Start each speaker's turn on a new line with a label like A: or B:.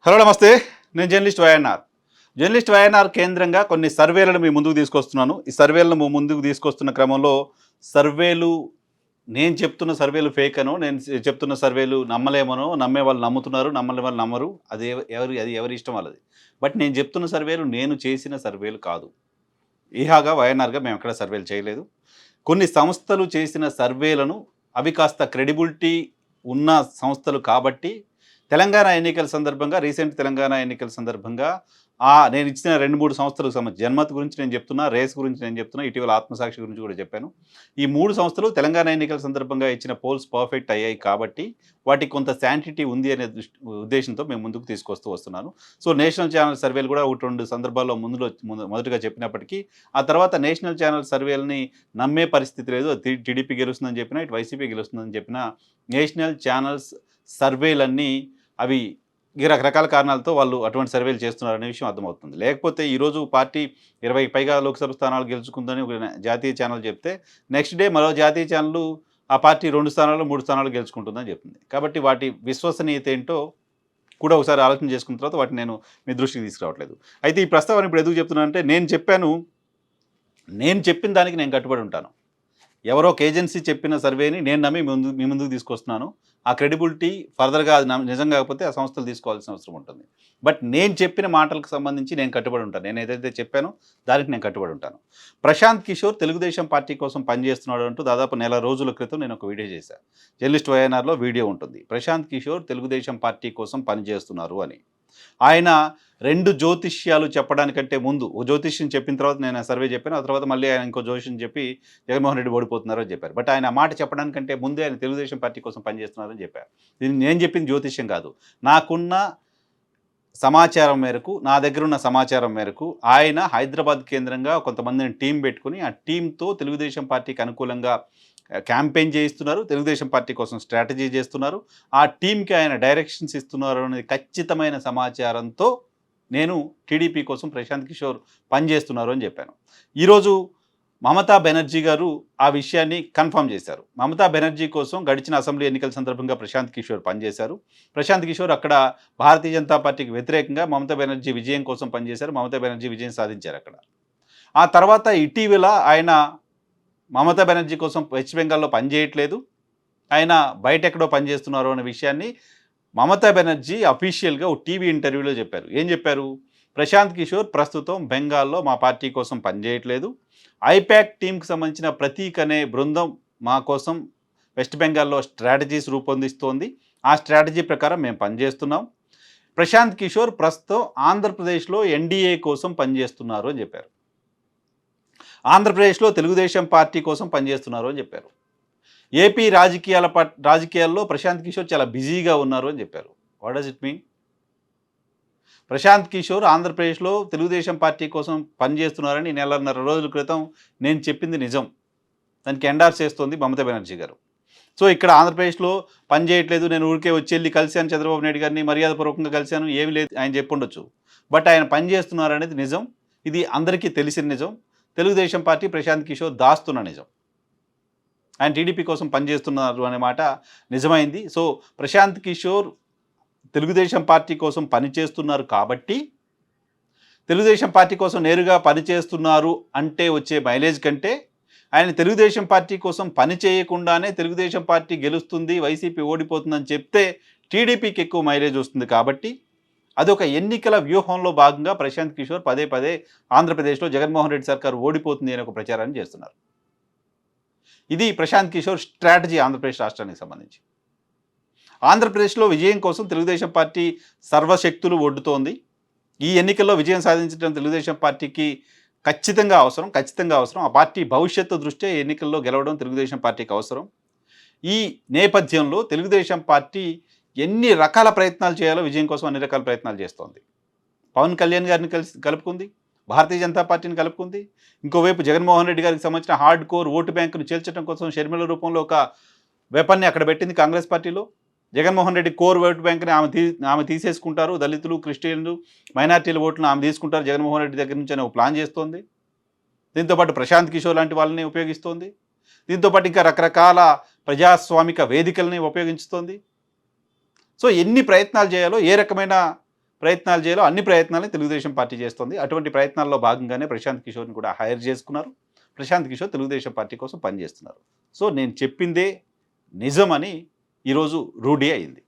A: Hello నమస్తే. నేను journalist YNR. Journalist YNR కేంద్రంగా కొన్ని సర్వేలను మీ ముందుకు తీసుకొస్తున్నాను. ఈ సర్వేలను ముందుకు తీసుకొస్తున్న క్రమంలో సర్వేలు నేను చెప్తున్న సర్వేలు ఫేక్ అనో, నేను చెప్తున్న సర్వేలు నమ్మలేమనో, నమ్మే వాళ్ళు నమ్ముతున్నారు, నమ్మని వాళ్ళు నమ్మరు. అది ఎవరి ఇష్టం వాళ్ళది. బట్ నేను చెప్తున్న సర్వేలు నేను చేసిన సర్వేలు కాదు. ఈహాగా వైఎన్ఆర్‌గా మేము ఎక్కడ సర్వేలు చేయలేదు. కొన్ని సంస్థలు చేసిన సర్వేలను అవి కాస్త క్రెడిబిలిటీ ఉన్న సంస్థలు కాబట్టి తెలంగాణ ఎన్నికల సందర్భంగా రీసెంట్ తెలంగాణ ఎన్నికల సందర్భంగా నేను ఇచ్చిన 2, 3 సంస్థలకు సంబంధించి జన్మత్ గురించి నేను చెప్తున్నా, రేస్ గురించి నేను చెప్తున్నా, ఇటీవల ఆత్మసాక్షి గురించి కూడా చెప్పాను. ఈ 3 సంస్థలు తెలంగాణ ఎన్నికల సందర్భంగా ఇచ్చిన పోల్స్ పర్ఫెక్ట్ అయ్యాయి కాబట్టి వాటికి కొంత శాంటిటీ ఉంది అనే ఉద్దేశంతో మేము ముందుకు తీసుకొస్తూ వస్తున్నాను. సో నేషనల్ ఛానల్ సర్వేలు కూడా 1, 2 సందర్భాల్లో మొదటగా చెప్పినప్పటికీ ఆ తర్వాత నేషనల్ ఛానల్ సర్వేలని నమ్మే పరిస్థితి లేదు. టీడీపీ గెలుస్తుందని చెప్పినా, ఇటు వైసీపీ గెలుస్తుందని చెప్పినా నేషనల్ ఛానల్స్ సర్వేలన్నీ అవి ఈ రకరకాల కారణాలతో వాళ్ళు అటువంటి సర్వేలు చేస్తున్నారనే విషయం అర్థమవుతుంది. లేకపోతే ఈరోజు పార్టీ 20కి పైగా లోక్సభ స్థానాలు గెలుచుకుందని ఒక జాతీయ ఛానల్ చెప్తే నెక్స్ట్ డే మరో జాతీయ ఛానల్ ఆ పార్టీ 2 స్థానాలు 3 స్థానాలు గెలుచుకుంటుందని చెప్తుంది. కాబట్టి వాటి విశ్వసనీయత ఏంటో కూడా ఒకసారి ఆలోచన చేసుకున్న తర్వాత వాటిని నేను మీ దృష్టికి తీసుకురావట్లేదు. అయితే ఈ ప్రస్తావన ఇప్పుడు ఎందుకు చెప్తున్నానంటే నేను చెప్పిన దానికి నేను కట్టుబడి ఉంటాను. ఎవరో ఒక ఏజెన్సీ చెప్పిన సర్వేని నేను నమ్మి మీ ముందుకు తీసుకొస్తున్నాను. ఆ క్రెడిబిలిటీ ఫర్దర్గా అది నిజం కాకపోతే ఆ సంస్థలు తీసుకోవాల్సిన అవసరం ఉంటుంది. బట్ నేను చెప్పిన మాటలకు సంబంధించి నేను కట్టుబడి ఉంటాను. నేను ఏదైతే చెప్పానో దానికి నేను కట్టుబడి ఉంటాను. ప్రశాంత్ కిషోర్ తెలుగుదేశం పార్టీ కోసం పనిచేస్తున్నాడు అంటూ దాదాపు నెల రోజుల క్రితం నేను ఒక వీడియో చేశాను. జర్నలిస్ట్ వైఎన్ఆర్లో వీడియో ఉంటుంది. ప్రశాంత్ కిషోర్ తెలుగుదేశం పార్టీ కోసం పనిచేస్తున్నారు అని. ఆయన 2 జ్యోతిష్యాలు చెప్పడానికంటే ముందు ఓ జ్యోతిష్యం చెప్పిన తర్వాత నేను సర్వే చెప్పాను. ఆ తర్వాత మళ్ళీ ఆయన ఇంకో జ్యోతిష్యం చెప్పి జగన్మోహన్ రెడ్డి ఓడిపోతున్నారు అని చెప్పారు. బట్ ఆయన ఆ మాట చెప్పడానికంటే ముందే ఆయన తెలుగుదేశం పార్టీ కోసం పనిచేస్తున్నారని చెప్పారు. ఇది నేను చెప్పింది జ్యోతిష్యం కాదు. నాకున్న సమాచారం మేరకు, నా దగ్గర ఉన్న సమాచారం మేరకు ఆయన హైదరాబాద్ కేంద్రంగా కొంతమందిని టీం పెట్టుకుని ఆ టీంతో తెలుగుదేశం పార్టీకి అనుకూలంగా క్యాంపెయిన్ చేయిస్తున్నారు. తెలుగుదేశం పార్టీ కోసం స్ట్రాటజీ చేస్తున్నారు. ఆ టీంకి ఆయన డైరెక్షన్స్ ఇస్తున్నారు అనేది ఖచ్చితమైన సమాచారంతో నేను టీడీపీ కోసం ప్రశాంత్ కిషోర్ పనిచేస్తున్నారు అని చెప్పాను. ఈరోజు మమతా బెనర్జీ గారు ఆ విషయాన్ని కన్ఫర్మ్ చేశారు. మమతా బెనర్జీ కోసం గడిచిన అసెంబ్లీ ఎన్నికల సందర్భంగా ప్రశాంత్ కిషోర్ పనిచేశారు. ప్రశాంత్ కిషోర్ అక్కడ భారతీయ జనతా పార్టీకి వ్యతిరేకంగా మమతా బెనర్జీ విజయం కోసం పనిచేశారు. మమతా బెనర్జీ విజయం సాధించారు అక్కడ. ఆ తర్వాత ఇటీవల ఆయన మమతా బెనర్జీ కోసం వెస్ట్ బెంగాల్లో పనిచేయట్లేదు, ఆయన బయట ఎక్కడో పనిచేస్తున్నారు అనే విషయాన్ని మమతా బెనర్జీ అఫీషియల్గా ఒక టీవీ ఇంటర్వ్యూలో చెప్పారు. ఏం చెప్పారు? ప్రశాంత్ కిషోర్ ప్రస్తుతం బెంగాల్లో మా పార్టీ కోసం పనిచేయట్లేదు. ఐపాక్ టీంకి సంబంధించిన ప్రతీక్ అనే బృందం మా కోసం వెస్ట్ బెంగాల్లో స్ట్రాటజీస్ రూపొందిస్తోంది. ఆ స్ట్రాటజీ ప్రకారం మేము పనిచేస్తున్నాం. ప్రశాంత్ కిషోర్ ప్రస్తుతం ఆంధ్రప్రదేశ్లో ఎన్డీఏ కోసం పనిచేస్తున్నారు అని చెప్పారు. ఆంధ్రప్రదేశ్లో తెలుగుదేశం పార్టీ కోసం పనిచేస్తున్నారు అని చెప్పారు. ఏపీ రాజకీయాల్లో ప్రశాంత్ కిషోర్ చాలా బిజీగా ఉన్నారు అని చెప్పారు. What does it mean? Prashant Kishor ఆంధ్రప్రదేశ్లో తెలుగుదేశం పార్టీ కోసం పనిచేస్తున్నారని 1.5 రోజుల క్రితం నేను చెప్పింది నిజం. దానికి ఎండార్స్ చేస్తోంది మమతా బెనర్జీ గారు. సో ఇక్కడ ఆంధ్రప్రదేశ్లో పని చేయట్లేదు, నేను ఊరికే వచ్చి వెళ్ళి కలిశాను చంద్రబాబు నాయుడు గారిని, మర్యాదపూర్వకంగా కలిశాను, ఏమీ లేదు ఆయన చెప్పుండొచ్చు. బట్ ఆయన పని చేస్తున్నారు అనేది నిజం. ఇది అందరికీ తెలిసిన నిజం. తెలుగుదేశం పార్టీ ప్రశాంత్ కిషోర్ దాస్తున్న నిజం. ఆయన టీడీపీ కోసం పనిచేస్తున్నారు అనే మాట నిజమైంది. సో ప్రశాంత్ కిషోర్ తెలుగుదేశం పార్టీ కోసం పనిచేస్తున్నారు కాబట్టి తెలుగుదేశం పార్టీ కోసం నేరుగా పనిచేస్తున్నారు అంటే వచ్చే మైలేజ్ కంటే ఆయన తెలుగుదేశం పార్టీ కోసం పని చేయకుండానే తెలుగుదేశం పార్టీ గెలుస్తుంది, వైసీపీ ఓడిపోతుందని చెప్తే టీడీపీకి ఎక్కువ మైలేజ్ వస్తుంది. కాబట్టి అదొక ఎన్నికల వ్యూహంలో భాగంగా ప్రశాంత్ కిషోర్ పదే పదే ఆంధ్రప్రదేశ్లో జగన్మోహన్ రెడ్డి సర్కారు ఓడిపోతుంది అనే ఒక ప్రచారాన్ని చేస్తున్నారు. ఇది ప్రశాంత్ కిషోర్ స్ట్రాటజీ ఆంధ్రప్రదేశ్ రాష్ట్రానికి సంబంధించి. ఆంధ్రప్రదేశ్లో విజయం కోసం తెలుగుదేశం పార్టీ సర్వశక్తులు ఒడ్డుతోంది. ఈ ఎన్నికల్లో విజయం సాధించడం తెలుగుదేశం పార్టీకి ఖచ్చితంగా అవసరం. ఆ పార్టీ భవిష్యత్తు దృష్ట్యా ఎన్నికల్లో గెలవడం తెలుగుదేశం పార్టీకి అవసరం. ఈ నేపథ్యంలో తెలుగుదేశం పార్టీ ఎన్ని రకాల ప్రయత్నాలు చేయాలో విజయం కోసం అన్ని రకాల ప్రయత్నాలు చేస్తోంది. పవన్ కళ్యాణ్ గారిని కలుపుకుంది, భారతీయ జనతా పార్టీని కలుపుకుంది. ఇంకోవైపు జగన్మోహన్ రెడ్డి గారికి సంబంధించిన హార్డ్ కోర్ ఓటు బ్యాంకును చేల్చడం కోసం షర్మిల రూపంలో ఒక వెపన్ని అక్కడ పెట్టింది కాంగ్రెస్ పార్టీలో. జగన్మోహన్ రెడ్డి కోర్ ఓటు బ్యాంక్ని ఆమె తీసేసుకుంటారు, దళితులు, క్రిస్టియన్లు, మైనార్టీల ఓట్లను ఆమె తీసుకుంటారు జగన్మోహన్ రెడ్డి దగ్గర నుంచి అని ఒక ప్లాన్ చేస్తోంది. దీంతోపాటు ప్రశాంత్ కిషోర్ లాంటి వాళ్ళని ఉపయోగిస్తోంది. దీంతోపాటు ఇంకా రకరకాల ప్రజాస్వామిక వేదికల్ని ఉపయోగించుతోంది. సో ఎన్ని ప్రయత్నాలు చేయాలో, ఏ రకమైన ప్రయత్నాలు చేయాలో అన్ని ప్రయత్నాలు తెలుగుదేశం పార్టీ చేస్తుంది. అటువంటి ప్రయత్నాల్లో భాగంగానే ప్రశాంత్ కిషోర్ని కూడా హైర్ చేసుకున్నారు. ప్రశాంత్ కిషోర్ తెలుగుదేశం పార్టీ కోసం పనిచేస్తున్నారు. సో నేను చెప్పిందే నిజమని ఈరోజు రూఢి అయింది.